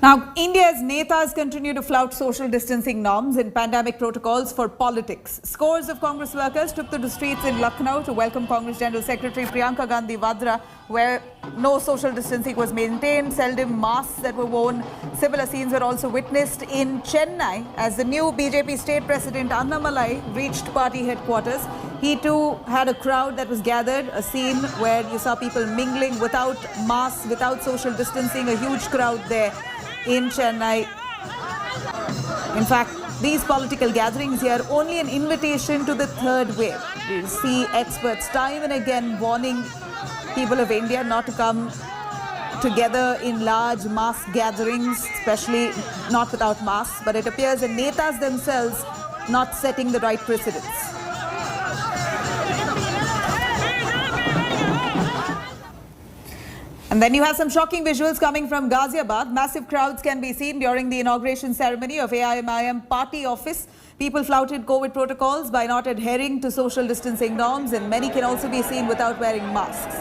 Now, India's netas continue to flout social distancing norms and pandemic protocols for politics. Scores of Congress workers took to the streets in Lucknow to welcome Congress General Secretary Priyanka Gandhi, where no social distancing was maintained, seldom masks that were worn. Similar scenes were also witnessed in Chennai as the new BJP state president Annamalai reached party headquarters. He too had a crowd that was gathered, a scene where you saw people mingling without masks, without social distancing, a huge crowd there in Chennai. In fact, these political gatherings here are only an invitation to the third wave. We see experts time and again warning people of India not to come together in large mass gatherings, especially not without masks. But it appears the netas themselves not setting the right precedents. And then you have some shocking visuals coming from Ghaziabad. Massive crowds can be seen during the inauguration ceremony of AIMIM party office. People flouted COVID protocols by not adhering to social distancing norms, and many can also be seen without wearing masks.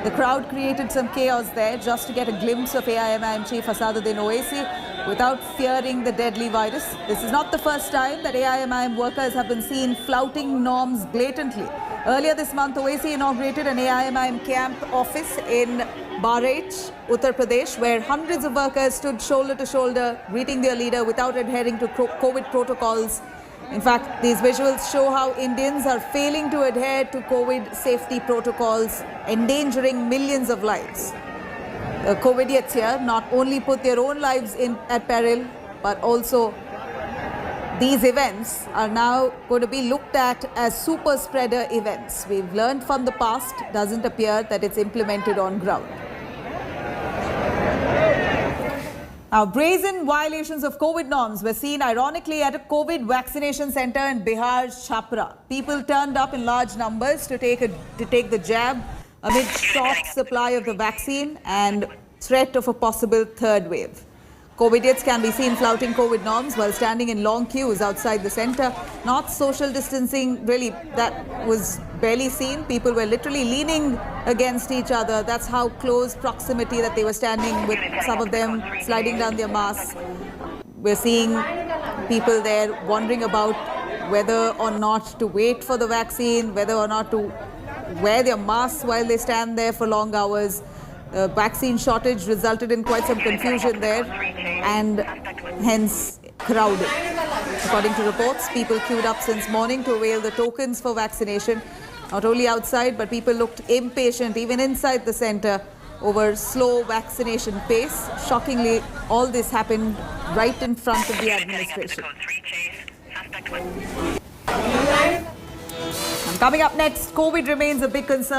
The crowd created some chaos there just to get a glimpse of AIMIM chief Asaduddin Owaisi without fearing the deadly virus. This is not the first time that AIMIM workers have been seen flouting norms blatantly. Earlier this month, Owaisi inaugurated an AIMIM camp office in Bahraich, Uttar Pradesh, where hundreds of workers stood shoulder to shoulder, greeting their leader without adhering to COVID protocols. In fact, these visuals show how Indians are failing to adhere to COVID safety protocols, endangering millions of lives. The COVIDiots here not only put their own lives at peril, but also these events are now going to be looked at as super spreader events. We've learned from the past, doesn't appear that it's implemented on ground. Now, brazen violations of COVID norms were seen ironically at a COVID vaccination center in Bihar's Chhapra. People turned up in large numbers to take the jab amid short supply of the vaccine and threat of a possible third wave. COVIDiots can be seen flouting COVID norms while standing in long queues outside the center. Not social distancing, really, that was barely seen. People were literally leaning against each other. That's how close proximity that they were standing, with some of them sliding down their masks. We're seeing people there wondering about whether or not to wait for the vaccine, whether or not to wear their masks while they stand there for long hours. The vaccine shortage resulted in quite some confusion there and hence crowded. According to reports, people queued up since morning to avail the tokens for vaccination. Not only outside, but people looked impatient even inside the center over slow vaccination pace. Shockingly, all this happened right in front of the administration. And coming up next, COVID remains a big concern.